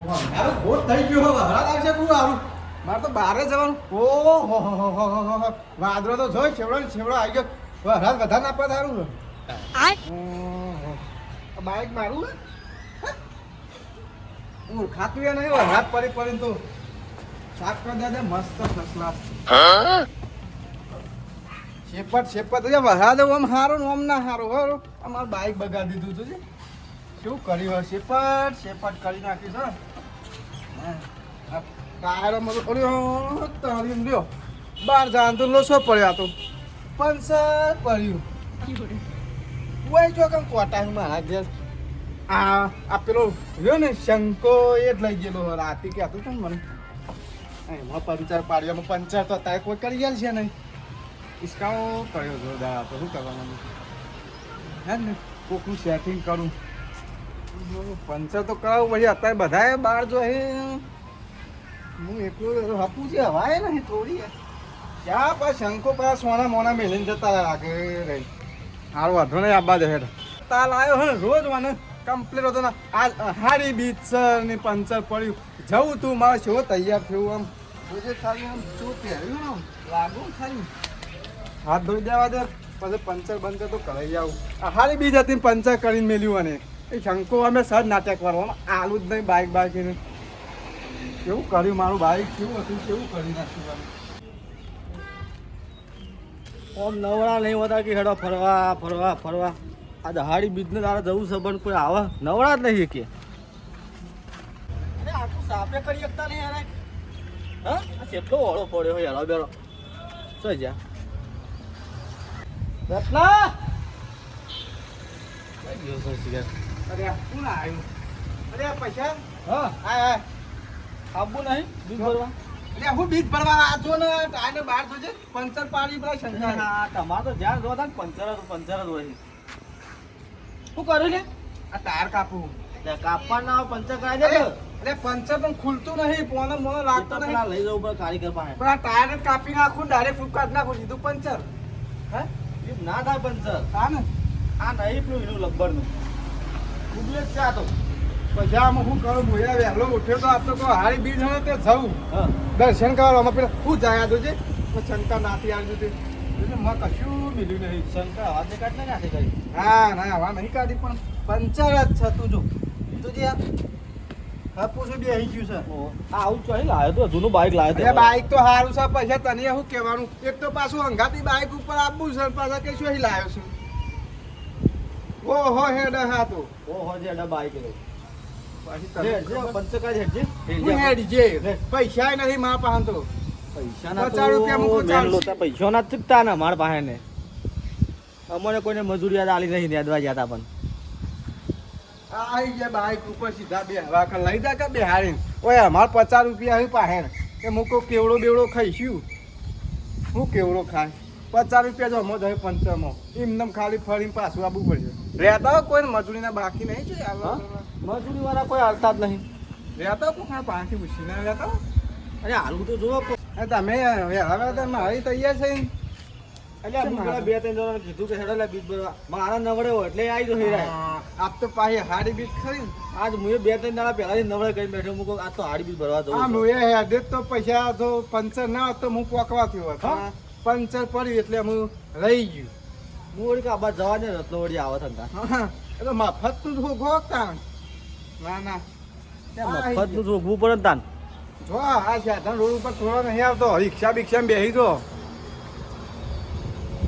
મારું ભોટ થઈ ગયું હવે હરાત આવશે પૂરું સારું મારે તો બહાર જવાનું ઓહો વાદળો તો જોઈ છેવડો આવી ગયો હરાત વધારે ના પડે સારું બાઈક મારું હું ખાતું એ નહીં હરાત પડી તો સાફ કરી દે મસ્ત ફસલા શેપટ વરસાદ ઓમ હારો ને ઓમ ના હારો હો અમારું બાઈક બગાડી દીધું હતું શું કર્યું શેપટ કરી નાખ્યું છે ટાયર તળી લ્યો બહાર જવાનું તો લોસો પડ્યો આ તો પંચર પડ્યું કોઈ જો કેમ કોટા મારા ઘેર આ પેલો રહ્યો ને શંકો એ જ લઈ ગયેલો રાતે કહેતું હતું મને એમાં પંચર પાડ્યો પંચર તો તારે કોઈ કરી ગયા છે નહીં ઈસકાઓ કર્યો જોરદાર તો શું કરવાનું હે ને કોકનું સેટિંગ કરું પંચર તો કરાવું પછી અત્યારે બધાએ બહાર જો હે હું એકલું હપું છે હવાય ને થોડી ક્યાં પાછા શંકો પાછા સોના મોના મેલીને જતા લાગે રહી સારું વાંધો નહીં આબા દે હેઠ તાલ આવ્યો હે રોજ મને કમ્પ્લીટ હતો ને આ હારી બીચ ને પંચર પડ્યું જવું તું મારે શું તૈયાર થયું આમ રોજે ખાલી આમ શું પહેર્યું આમ લાગુ ખાલી હાથ ધોઈ દેવા દે પછી પંચર બંચર તો કરાવી આવું આ હારી બીજ હતી પંચર કરીને મેલ્યું અને એ શંકો અમે સજ નાટક કરવામાં આલું જ નહીં બાઈક એને કેવું કર્યું મારું બાઈક કેવું હતું કેવું કરી નાખ્યું ઓમ નવરા નહીં હોતા કે હેડો ફરવા આ દહાડી બીજને તારે જવું છે પણ કોઈ આવે નવરા જ નહીં કે અરે આટલું સાપે કરી શકતા નહીં યાર હા આ કેટલો ઓળો પડ્યો હોય યાર બેરો શું જા રત્ના અરે કોણ આવ્યું અરે પૈસા હા આ આબુ નહીં બીજ ભરવા એટલે હું બીજ ભરવા આ જો ને ટાયર બહાર જોજે પંચર પાડી પેલા શંકા હા તમારે તો જ્યાં જોતા ને પંચર જ હોય શું કર્યું લે આ ટાયર કાપું કાપવા ના પંચર કરાવી દે અરે પંચર પણ ખુલતું નહીં પોનો મોનો લાગતો નહીં લઈ જવું પડે કારીગર પાસે પણ આ ટાયર જ કાપી નાખું ડાયરેક્ટ ફૂટ કાઢી નાખું સીધું પંચર હે ના થાય પંચર હા ને આ નહીં પેલું એનું લબ્બરનું ઉબલે જ છે આ તો પછી આમાં હું કરું ભૂયા વહેલો ઉઠ્યો તો આપ તો કોઈ હારી બીજ હોય તે જવું હા દર્શન કરવામાં પેલા શું જાય જોજે શંકા નાથી આવજો તે માં કશું મિલ્યું નહીં શંકા હવા તે કાઢ નાખે કરી હા ના હવા નહીં કાઢી પણ પંચર જ છે તું જો તુજે હા પૂછું બી આવી ગયું છે આવું ચોઈ લાવ્યો તો જૂનું બાઈક લાવ્યો અરે બાઈક તો સારું છે પૈસા તને શું કહેવાનું એક તો પાછું હંગાતી બાઈક ઉપર આપવું છે પાછા કે શું લાવ્યો છું ઓહો હેડ હા તો ઓહો જે અડા બાઈક રે પૈસા નથી મારા પાસે તો પૈસા ના ચૂકતા ને મારા પાસે ને અમને કોઈને મજૂરી યાદ આલી નહીં યાદવા જતા પણ આવી ગયા બાઈક ઉપર સીધા બે હવા લઈ જા કે બેહારી ઓય અમારે 50 રૂપિયા આવી પાસે કે મૂકો કેવડો બેવડો ખાઈશું હું કેવડો ખાય 50 રૂપિયા જો અમો જાય પંચરમાં એમનેમ ખાલી ફરીને પાછું આવવું પડશે રહેતા કોઈ મજૂરીના બાકી નહીં છે મજૂરી વાળા કોઈ હાલતા જ નહીં રહેતા કોઈ પાછી ઉછીને રહેતા અરે હાલું તો જોવો તમે હવે મારી તૈયાર છે એટલે બે ત્રણ જણા કીધું કે હેડો બીજ ભરવા મારા નવડે હોય એટલે આવી તો હેરાય આપ તો પાછી હાડી બીજ ખરી આજ હું બે ત્રણ દાડા પહેલાથી નવડે કરી બેઠો મૂકો આ તો હાડી બીજ ભરવા જવું હું હેડે તો પૈસા જો પંચર ના હોત તો હું પોકવા થયો હતો પંચર પડ્યું એટલે હું રહી ગયું હું વળી કાબા જવા ને રત્નો વળી આવે ધંધા એટલે મફત તું ગોગતા ના મફત નું જોગવું પડે ને તાન જો આ સાધન રોડ ઉપર થોડો નહીં આવતો રિક્ષા બિક્ષા બેસી જો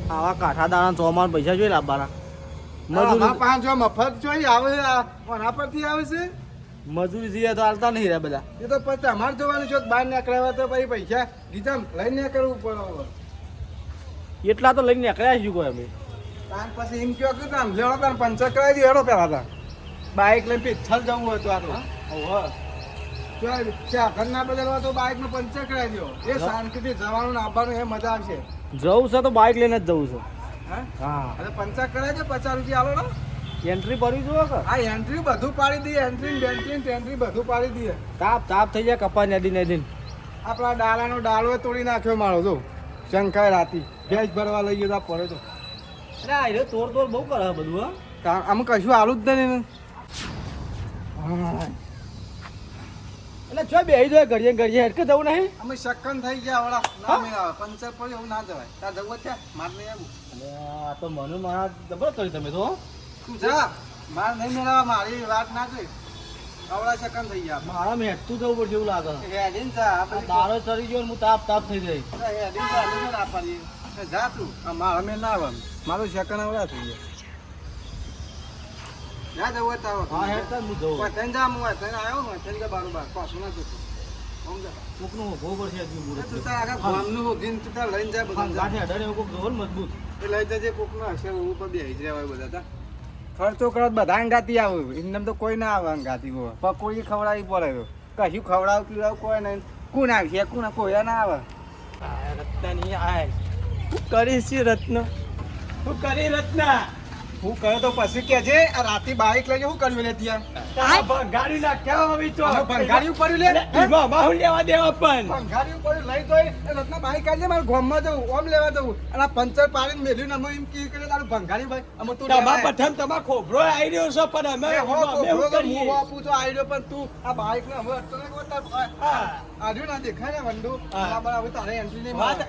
આવા કાઠા દાણા ચોમાન પૈસા જોઈ લાવવાના મજૂરી પાંચ જો મફત જોઈ આવે કોના પરથી આવે છે મજૂરી જઈએ તો હાલતા નહીં રહ્યા બધા એ તો પછી અમારે જોવાનું છે બહાર નીકળ્યા તો પછી પૈસા ગીધા લઈને નીકળવું પડે એટલા તો લઈને નીકળ્યા છું કોઈ અમે તાર પછી એમ કહો કે આમ લેવડો તાર પંચર કરાવી દે હેડો પેલા તાર બાઇક લઈને પિચ્છલ જવું હતું આ તો ઘર ના બદલવા તો બાઇક નું પંચર કરાવી દો એ શાંતિથી જવાનું ને આવવાનું એ મજા આવશે જવું છે તો બાઇક લઈને જ જવું છે હા અરે પંચર કરાવી દે 50 રૂપિયા આલો ને એન્ટ્રી ભરવી જોવો કે આ એન્ટ્રી બધું પાડી દઈએ એન્ટ્રી બેન્ટ્રી બધું પાડી દઈએ તાપ થઈ જાય કપા નદી આપણા ડાલાનો ડાળો તોડી નાખ્યો મારો જો શંકાય રાતી ભેજ ભરવા લઈ ગયો પડે તો અરે આ તોડ બહુ કરે બધું હા આમ કશું આલું જ નહીં એટલે જો બેહી જાય ઘડીએ ઘડીએ હેડકે જવું નહીં અમે શકન થઈ ગયા વડા ના મેળાવે પંચર પડ્યું એવું ના જવાય તાર જવું છે માર નહીં આવું અલે આ તો મને મારા જબર કરી તમે તો તું જા માર નહીં મેળાવા મારી વાત ના જોઈ આવડા શકન થઈ ગયા મારા મેં હેઠતું જવું પડશે એવું લાગે હેડીન જા આ દારો ચડી ગયો ને હું તાપ તાપ થઈ જાય હેડીન જા નહીં ના પાડીએ જા તું મારા મેં ના આવે મારું શકન આવડા થઈ ગયા જા જવું તાવ હા હેડતા હું જવું વતન જા હું વતન આવ્યો ને વતન જા બારોબાર પાછું ના જતું સમજા કોકનું ભોગ પડશે હજુ તું મુરત તાર આખા ગામનું દિન તું તાર લઈને જાય બધા ગાંઠે અડાડે એવું કોક જોવો ને મજબૂત એ લઈ જજે કોકનો હશે એવું પર બેસી જાય હોય બધા તા ખર્ચો કરો બધા અંગાતી આવે એમને તો કોઈ ના આવે અંગાતી હોય પકોડી ખવડાવી પડે કશું ખવડાવ પીવડાવ કોઈ નહીં કોણ આવશે કોણ કોઈ ના આવે રત્નાની આય હું કરીશ રત્ન હું કરી રત્ના હું કહ્યો તો પછી કેજે આ રાતે બાઈક લઈને શું કર્યું લે ત્યાં ભંગારી નાખ્યા હવે તો ભંગારી પડ્યું લે એમાં માહુલ લેવા દેવા પણ ભંગારી પડ્યું લઈ તો રત્ના બાઈક કાઢજે મારે ગામમાં જવું ઓમ લેવા જવું અને આ પંચર પાડીને મેલ્યું ને અમે એમ કી કરે તારું ભંગારી ભાઈ અમે તું તમા પ્રથમ તમા ખોબરો આવી રહ્યો છે પણ અમે હું આપું તો આવ્યો પણ તું આ બાઈક ને હવે આજુ ના દેખાય ને વંડુ બરાબર હવે તારે એન્ટ્રી નહીં મારે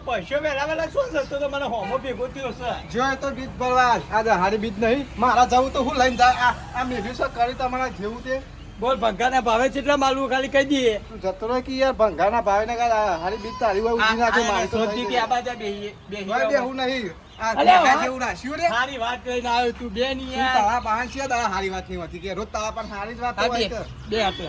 પૈસો વેલા વેલા શું થતો તો મને હોમો ભેગો થયો છે જો તો બીજ ભરવા આજે હારી બીજ નહીં મારા જવું તો હું લઈને જાય આ મેલ્યું છે કરી તમારા જેવું તે બોલ ભંગાના ભાવે કેટલા માલવું ખાલી કહી દઈએ તું જતો રહે કે યાર ભંગાના ભાવે ને હારી બીજ તારી હોય ઉઠી નાખે મારી તો સોધી કે આ બાજુ બેહીએ બેહું નહીં આ અલે ભેગા જેવું રાખ્યું રે સારી વાત કરીને આવ્યો તું બે ની તું તારા બહાન છે તારા હારી વાત નહીં હોતી કે રોજ તારા પણ હારી જ વાત હોય કે બે હાથે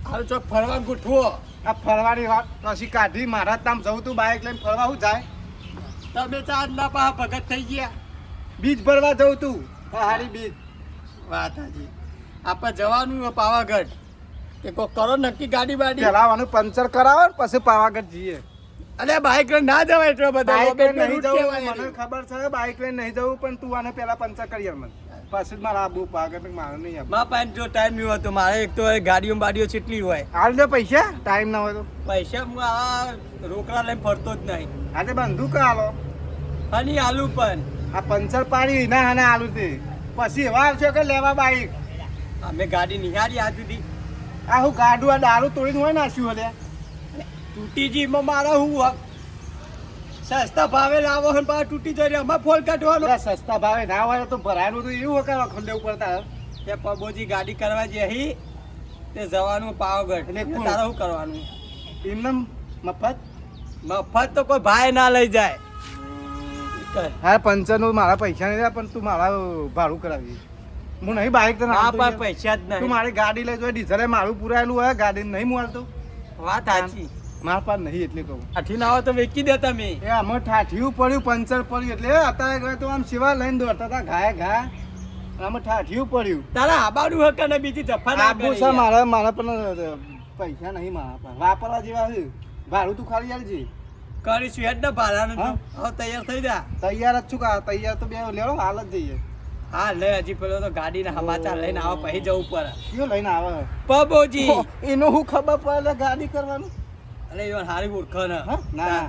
હાલ ચોક ફરવા ગોઠવો આ ફરવાની વાત પછી કાઢી મારા તામ જવું તું બાઈક લઈને ફરવા હું જાય તમે ચાર ના પા ભગત થઈ ગયા બીજ ભરવા જવું તું હારી બીજ વાત હાજી આપણે જવાનું પાવાગઢ કે કોઈ કરો નક્કી ગાડી બાડી ચલાવવાનું પંચર કરાવો ને પછી પાવાગઢ જઈએ અરે બાઈક લઈને ના જવાય એટલો બધા બાઈક લઈને નહીં જવું મને ખબર છે બાઈક લઈને નહીં જવું પણ તું આને પેલા પંચર કરી આવ મને પછી જ મારા આબુ પાવાગઢ મારે નહીં આવું મા પાસે જો ટાઈમ નહીં હતો મારે એક તો ગાડીઓ બાડીઓ કેટલી હોય હાલ દે પૈસા ટાઈમ ના હોય તો પૈસા હું આ રોકડા લઈને ફરતો જ નહીં આજે બંદૂક આલો હની આલુ પણ આ પંચર પાડી ના હાને આલુ તે પછી એવા આવશે કે લેવા બાઈક અમે ગાડી નિહાળી આ સુધી આ હું ગાડું આ દારૂ તોડીને હોય નાખ્યું હલે તૂટી જી માં મારા હું સસ્તા ભાવે લાવો ને પાછા તૂટી જાય અમાર ફોલ કાઢવાનો સસ્તા ભાવે ના હોય તો ભરાયનું તો એવું હોય કે લેવું પડતા તે પબોજી ગાડી કરવા જઈ તે જવાનું પાવાગઢ એટલે એટલે કોણ? તારે શું કરવાનું એમને મફત મફત તો કોઈ ભાઈ ના લઈ જાય હા પંચર નું મારા પૈસા નહીં પણ તું મારા ભાડું કરાવી હું નહીં બાઈક તો આ પણ પૈસા જ તું નહીં મારી ગાડી લઈ જો ડીઝલે મારું પુરાયેલું હોય ગાડી નહીં મળતો વાત સાચી મારા પાસે નહીં એટલે કહું આઠી ના હોય તો વેચી દે તમે એ આમાં ઠાઠિયું પડ્યું પંચર પડ્યું એટલે અત્યારે ગયો તો આમ સિવા લઈને દોડતા હતા ઘાય ઘા આમાં ઠાઠિયું પડ્યું તારા આબાનું હક ને બીજી જફા ના આબુ છે મારા પણ પૈસા નહીં મારા પાસે વાપરવા જેવા છે ભાડું તું ખાલી આલજે કરીશું હેડ ને ભાડાનું તો હા? હવે તૈયાર થઈ જા તૈયાર જ છું કા તૈયાર તો બે લેવો હાલ જ જઈએ હા લે હજી પેલો તો ગાડીના સમાચાર લઈને આવો પછી જવું પડે કયો લઈને આવે પબોજી એનું હું ખબર પડે ગાડી કરવાનું અરે ઈવન હારી ઓળખણ હા ના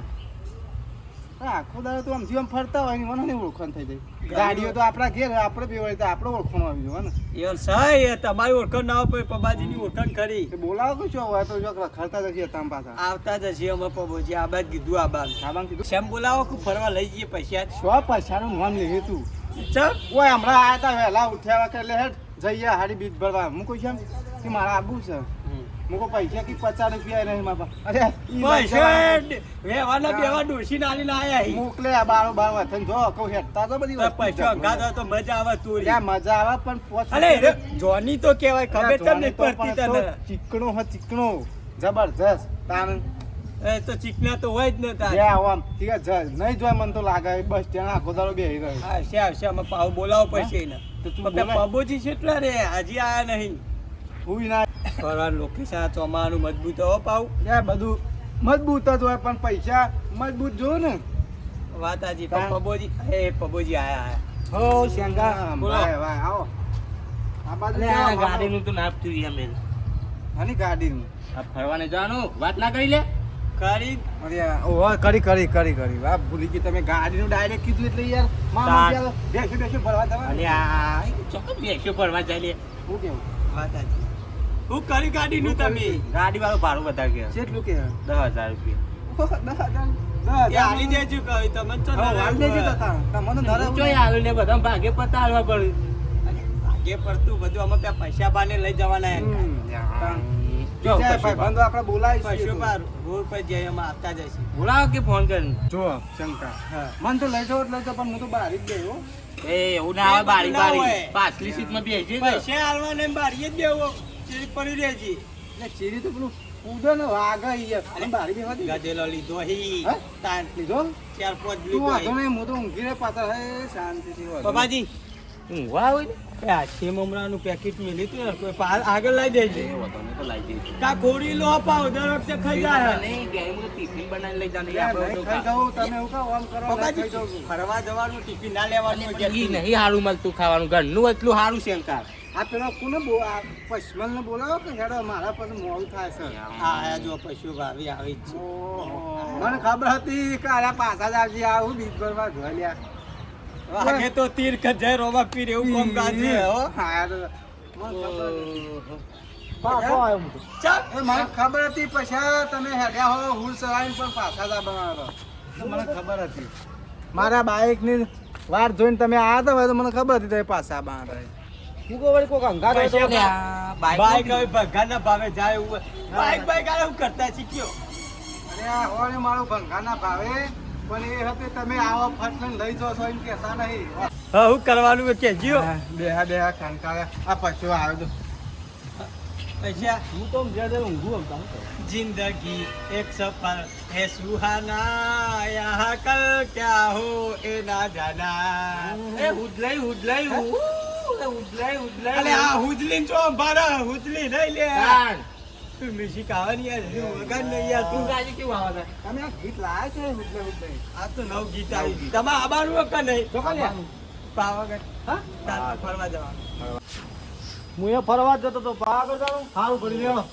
આખો દાડો તો આમ જીવન ફરતા હોય ને મને નહીં ઓળખાણ થઈ જાય ગાડીઓ તો આપણા ઘેર આપણે બે હોય તો આપણે ઓળખાણ આવી જવા ને ઈવન સહી એ તમારી ઓળખણ ના હોય પબાજીની ઓળખણ ખરી એ બોલાવો કે શું હોય તો જો ખરતા જશે તામ પાછા આવતા જ હશે અમે પબોજી આ બાદ કીધું આ બાદ સાબાન કીધું શેમ બોલાવો કે ફરવા લઈ જઈએ પૈસા સો પૈસાનું નામ લઈએ તું ચલ ઓય હમણાં આયા તા વહેલા ઉઠ્યા કે એટલે હેડ જઈએ હારી બીજ ભરવા હું કોઈ છે કે મારા આબુ છે મુકો પૈસા કી 50 રૂપિયા નહીં માપા અરે પૈસા વેવાના બેવા ડોસી નાલી ના આયા હી મોકલે આ બારો બાર વથન જો કહું હેડતા તો બધી વસ્તુ પૈસા ગાધા તો મજા આવે તુરી ત્યાં મજા આવે પણ પોચ અલે જોની તો કેવાય ખબર કેમ નહીં પડતી તને ચીકણો હ ચીકણો જબરજસ્ત તાન એ તો ચીકના તો હોય જ ને તાર જે આમ ઠીક છે નહીં જોય મને તો લાગે બસ ત્યાં આખો દાડો બેહી રહ્યો આવશે આવશે અમે પાવ બોલાવો પડશે એને તો તું બાપા બોલાય. પબોજી કેટલા રે હજી આયા નહીં હુઈ ના ફરવાનું લોકેશન ચોમાનું મજબૂત હો પાવ ત્યાં બધું મજબૂત જ હોય પણ પૈસા મજબૂત જો ને વાત આજી હા. પબોજી એ પબોજી આયા હો શેંગા બોલો. ભાઈ ભાઈ આવો આ બાજુ અલે જાઓ, આ આવો. ગાડીનું તો નાપ થયું યાર મેં આની ગાડીનું આ ફરવાને જવાનું વાત ના કરી લે કરી અરે ઓહો કરી વાહ ભૂલી ગઈ તમે ગાડીનું ડાયરેક્ટ કીધું એટલે યાર બેસો ભરવા જવા અલે આ ચોક્કસ બેસ્યો ફરવા જાય લે શું કેવું વાત આજી હું કરી ગાડીનું તમે ગાડી વાળો ભાડું વધારે કે કેટલું કે 10,000 રૂપિયા. એ હાલી દેજો કહી તમે તો ચોય હાલો ને બધા ભાગે પતા હાલવા પડે. ભાગે પડતું બધું અમે ત્યાં પૈસા બાને લઈ જવાના જો બંધો આપણે બોલાવીશું પૈસો બાર રોડ પર જઈએ અમે આવતા જઈશું બોલાવો કે ફોન કરીને. જો શંકા મન તો લઈ જાઓ પણ હું તો બહાર જ ગયો એ એવું ના આવે બારી ના બારી હોય. પાછલી સીટમાં બેસી પૈસા હાલવા ને બારીએ જ બેવો ચીરી પડી રહેજી એટલે ચીરી તો પેલું કૂદો ને વાગે યાર બારી બેવા દે ગધેલો લીધો હી હે? તાન લીધો 4-5 તું લીધો વાંધો હી. નહીં હું તો ઊંઘી રે પાછા હે શાંતિથી વાંધો નહીં. બાબાજી ઊંઘવા હોય ને એ આ મમરાનું પેકેટ મેલી તું યાર કોઈ આગળ લઈ દેજે એ વાંધો નહીં તો લાવી દઈશું. કા ગોળી લો પાવ દર વખતે ખાઈ જાય નહીં, ઘેર હું તો ટિફિન બનાવીને લઈ જાને. યાર, આપણે નહીં તો ખાઈ જાઉં, તમે એવું કહો, આમ કરો, નહીં બાબાજી ખાઈ જાઉં. ફરવા જવાનું ટિફિન ના લેવાનું ઈ નહીં સારું મળતું ખાવાનું, ઘરનું એટલું સારું છે અંકાર. આ પેલો કોને આ પશ્ચિમલને બોલાવો કે હેડો મારા પાસે મોડું થાય છે આ જો પશુ ભાવી આવી જ છે ઓહો. મને ખબર હતી કે આલા પાછા જ આવજે આવું બીજ ભરવા ધોલ્યા વાગે તો તીર કે જય રોવા પીર એવું કામ કાજે હો હા યાર, મને ખબર હતી. પાછો આવ્યો હું તો. ચાલ એ મને ખબર હતી પછી તમે હેડ્યા હો હુલ સવારીને પણ પાછા જ બનાવો મને ખબર હતી મારા બાઇકની વાર જોઈને તમે આવ્યા હતા તો મને ખબર હતી તમે પાછા બનાવો હું કહું વળી કોક અંગાત હોય તો પૈસા આ બાઈક બાઈક હવે ભગવાનના ભાવે જાય એવું બાઈક આલે હું કરતા શીખ્યો અરે આ હોને મારું ભંગાના ભાવે પણ એ હતી તમે આવો ફટને લઈ જાઓ છો એમ કહેતા નહીં હા હું કરવાનું કે કેજો બેહા બેહા કંટાળે આ પછો આવ્યો તો પૈસા હું તો જ્યાં ઊંઘું આવતા હું કરું. जिंदगी एक सफर है सुहाना यहाँ कल क्या हो ए ना जाना એ હુડલાઈ હુડલાઈ હુડલાઈ અલે આ હુજલીન છો બારા હુજલી નહીં લે કાન. તું મ્યુઝિક આવે ને યાર હું વગાડ નહીં યાર તું તું ગાજી કેવું આવે છે? તમે આ ગીત લાયા છે એટલે એટલે આ તો નવ ગીત આવી ગયું તમે આબાનું કે નહીં તો કાલે પાવાગઢ હા? તાર ફરવા જવાનું હું એ ફરવા જ જતો તો પાવાગઢ જાણું સારું કરી લેવો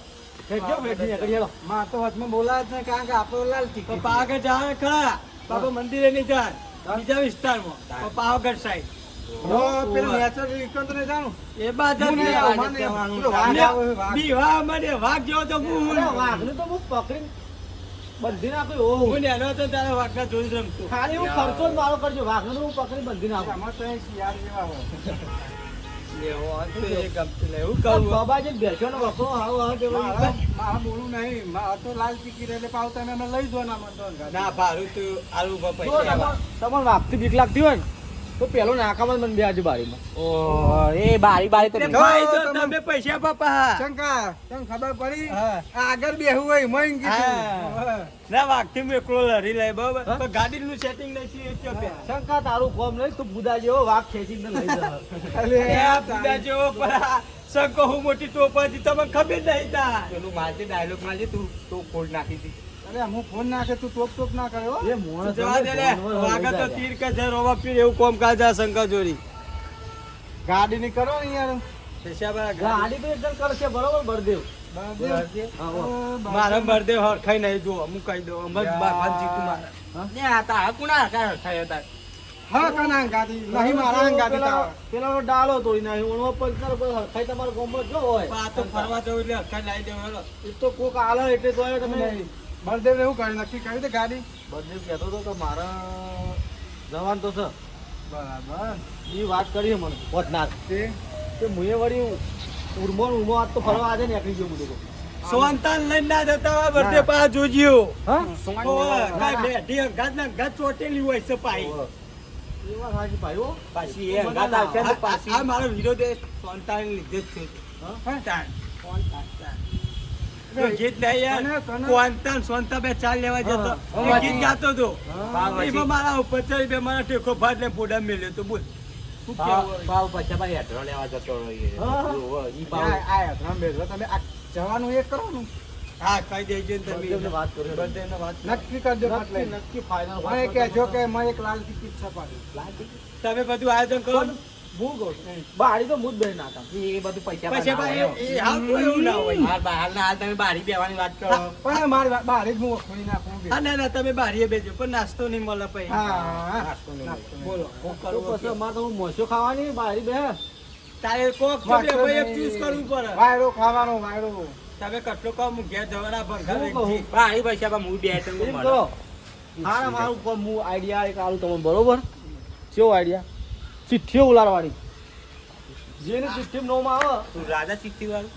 ફેંક્યો ફેંકી નીકળી હેડો. માં તો વચમાં બોલાય જ નહીં કારણ કે આપણો લાલ તો ટિકિટ પાવાગઢ જવાના ખરા બાબા મંદિરે નહીં જાય બીજા વિસ્તારમાં તો પાવાગઢ સાઈડ પેલું નેચરલ રિકન તો નહીં જાણું એ બાદ જ હું નહીં નહીં આવું, આવવાનું. મને પેલું વાઘ આવે, વાઘ. બીવા મને વાઘ જેવો તો હું અરે વાઘને તો હું પકડીને બંધી નાખું એવો હું. હું નેનો હતો ત્યારે વાઘના જોઈ જ રમતો ખાલી હું ખર્ચો જ મારો કરજો વાઘને તો હું પકડી બંધી નાખું. આમાં તો એ શિયાળ જેવા હોય લેવો હતો એ ગમતું નહીં. હું કહું બાબાજી બેસવાનો વખરો હાવ હાવ તે વળી. મારા બોલું નહીં મારા તો લાલ ટિકિટ એટલે પાવ તમે અમે લઈ દો ના મને તો ના ભારું તું આલુ જો પૈસા તમને વાઘથી બીક લાગતી હોય ને તો પેલો નાકામાં જ મને બે આજુબાજુમાં. ઓહો, એ બારી બારી તો નહીં. ભાઈ તો તમે- તમે પૈસા પાપા શંકા તને ખબર પડી હા. આ આગળ બેહું હોય મન હા. કીધું ના વાઘથી મેં એકલો લડી લે બરાબર હા? પણ ગાડીનું સેટિંગ નથી એ ક્યાં પ્યા? શંકા તારું કોમ નહીં તું બુદા જેવો વાઘ ખેંચીને લઈ જા. અલે એ આ પૂજા જેવો પણ આ શંકો હું મોટી ટોપ હતી તમને ખબર નહીં તા પેલું મારજે ડાયલોગ મારજે તું તો ખોડ નાખી હતી. અરે હું ફોન નાખે તું ટોપ ના કરે હો એ મોણસ જવા દે લે વાઘ તો તીર કે છે રોવા પીર એવું કોમ કાજ આ શંકા જોડી ગાડી ની કરો ને યાર પૈસા બા ગાડી તો એકદમ કરશે બરોબર બળદેવ. બળદેવ. હા, હો. મારા બર્થડે હરખાઈ નહીં જો હું કહી દઉં અમાર બાપા જીતું મારે ને આ તારા કુણા હરખાય હરખાય હતા? હા કના ગાડી નહીં મારા ગાડી પેલા- તાવ પેલાનો ડાલો તોડી નાખ્યો ઓણો પંચર પર હરખાઈ તમારો ગોમમાં જો હોય આ તો ફરવા જવું એટલે હરખાઈ લાવી દેવું હેલો એ તો કોક આલે એટલે તો એ તમે બળદેવ એવું કરી નક્કી કર્યું તે ગાડી બળદેવ કહેતો હતો કે મારા જવાન તો છે બરાબર એ વાત કરી મને વતનાર તે કે મુએ વળી ઉર્મો ને ઉર્મો આજ તો ફરવા આજે નીકળી ગયો બધું સોનતાન લઈને ના જતા હોય બર્થડે પા જોજ્યો હા ઓય કાંઈ બેઠી અંગાત ના અંગાત ચોટેલી હોય છે પાઈ એ વાત સાચી ભાઈ હો. પાછી એ અંગાત આવશે ને પાછી આ મારો વિરોધ એ સોનતાન લીધે જ છે હા? તાન. જો ગીત નહીં યાર કને? કોંતાન સોનતા બે ચાલ લેવા જતો હા. એ ગીત ગાતો હતો હા. એમાં મારા ઉપર ચડી બે મારા ટેકો ફાટ ને પોડા મેલ્યો તો બોલ શું કેવું પાવ પછી ભાઈ હેઠળ લેવા જતો રહ્યો. હા. ઓહો, ઈ પાવ આ રામ બેસો તમે આ જવાનું એક કરો ને હા કહી દેજો ને બળદેવને તમે વાત કરી બર્થડે વાત નક્કી કરજો નક્કી એટલે નક્કી ફાઇનલ મને કહેજો કે મને એક લાલ ટિકિટ છપાડી તમે બધું આયોજન કરો ને. હું કહું છું બાળી તો મુદ બેન નાખા એ બધું પૈસા પછી બનાવે. ભાઈ એ હાલ તો એવું ના હોય હાલ બહાર ના હાલ તમે બારી બેવાની વાત કરો. પણ મારી બહાર જ હું ખોઈ નાખું બે. હા ના ના તમે બારીએ બેજો પણ નાસ્તો નહીં મળે પછી હા નાસ્તો નહીં મળે. બોલો હું તો કરવું પછી અમારે તો મોસો ખાવાની બાળી બે તારે કોક તો બે ભાઈ એક choose કરવું પડે. વાયરો ખાવાનો વાયરો. તમે કેટલો કહો હું ઘેર જવાના ભંગાર હું કહું. વેચી. બા અહીં પૈસા હું બે આઈટમ એમ કરો હારા મારું કોમ હું આઈડિયા એક આલું તમને બરોબર કેવો આઈડિયા ચિઠ્ઠીઓ ઉલાડવાની જેની ચિઠ્ઠી નોમાં આવે તું રાજા ચિઠ્ઠી વાળું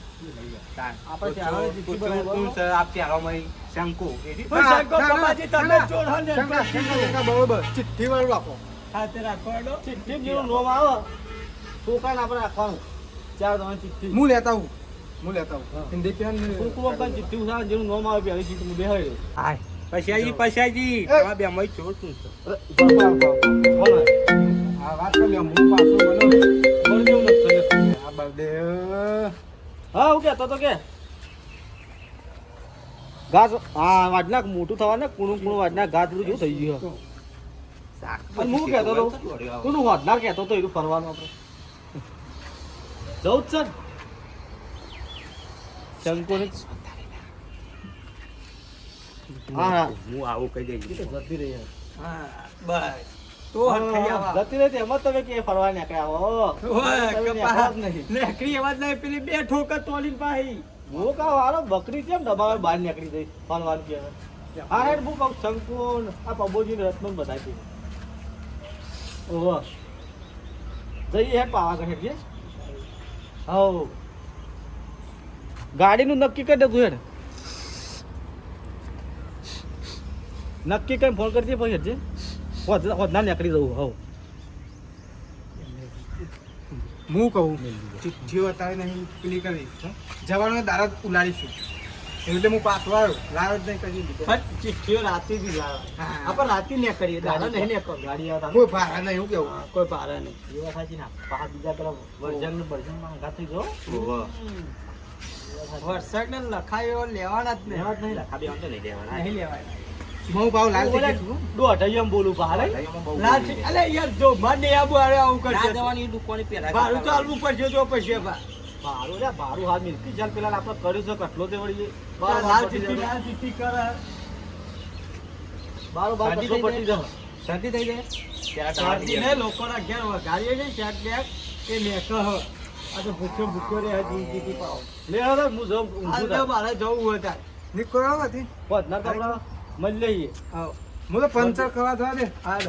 આપણે ત્યાંની ચિઠ્ઠી બનાવી આપ ત્યાં શંકુ એની પણ શંકર બાબાજી તમે ચોર હો ને. શંકા બરોબર ચિઠ્ઠી વાળું આપો. હાથે રાખવાનો. ચિઠ્ઠી જેનું નોમ આવે છોકરાને આપણે રાખવાનું ચાર તમારી ચિઠ્ઠી હું લેતા હું હિન્દી પેન કુકુ અંકલ ચિઠ્ઠી ઉઠાવે જેનું નોમ આવે પહેલી ચિઠ્ઠી હું બેહાડી હાય પૈસાજી તમારા બે મય ચોર તું છે આ વાત કરી લ્યો, હું પાછો બોલો. આ બર્થડે હા હું કહેતો તો કે ઘાસ હા વાડના મોટું થવા ને કુણું કુણું વાડના ઘાસ બધું જેવું થઈ ગયું અને હું કહેતો તો તું વાડનાર કહેતો તો એટલું ફરવાનું આપણે જવું જ છે ને શંકુને હા હું આવું કહી દઈશ જતી રહી હા બસ તો હરખાઈ આવા. જતી રહી એમાં તમે કે ફરવા નીકળ્યા હો ઓય, તમે કપા. નીકળ્યા જ નહીં નેકરી અવાજ નહીં પેલી બે ઠોકર તોડીને પાહી. હું કહું હારો બકરી કેમ દબાવે બહાર નીકળી ગઈ ફરવાનું કે હા હેડ હું કહું શંકુન આ પબોજી રત્ન બધા છે ઓહો જઈએ હેડ પાવાગઢ હેડ જે હવ ગાડીનું નક્કી કરી દે તું હેડ નક્કી કરીને ફોન કરજે પછી હેડ જે હોદના નીકળી જવું હવ હું કહું ચિઠ્ઠીઓ અત્યારે નહીં પેલી કરી જવાનું દારા ઉલાડીશું એટલે હું પાછો આવ્યો લાવ્યો જ નહીં કરી દીધો. પણ ચિઠ્ઠીઓ રાતે બી લાવે. હા. આપણે રાતે નીકળીએ દાડો નહીં નીકળો. ગાડી આવતા કોઈ ભાડા નહીં એવું કેવું. હા, કોઈ ભારે નહીં. એવા સાચી ના પાછા બીજા પેલા વર્જન વર્જનમાં ઘા થઈ ગયો વરસાદ ને લખાયો લેવાના જ નહીં. લેવા જ નહીં રાખા બે આમ તો લઈ લેવાના નહીં લેવાય. હું ભાવ લાલ થઈ ગયું છું. દોઢ બોલું ભારે લાલ છે. અલે યાર જો મને આબુ આરે આવું ના કરશે. જવાની દુકાને પેલા ભાડું તો આલવું પડશે જો પછી બા. ભારું રે ભારું હાલ મિલકી ચાલ પેલા આપણે કર્યું છે કટલો તે વળી લાલ ચિઠ્ઠી કરે. બારો બાર શાંતિ કટલો થઈ પટી જાય શાંતિ થઈ જાય શાંતિને લોકોના ઘેર વઘારીએ છે શાક બેક એ મેક હ. આ તો ભૂખ્યો રે જીતી પાવ. લે હવે હું જઉં આ ઊંઘું તો થાય મારે જવું હોય તાર. નીકળો આમાંથી. પધનાર તો આપણે મળી લઈએ આવ. હું તો પંચર કરવા થવા દે. હા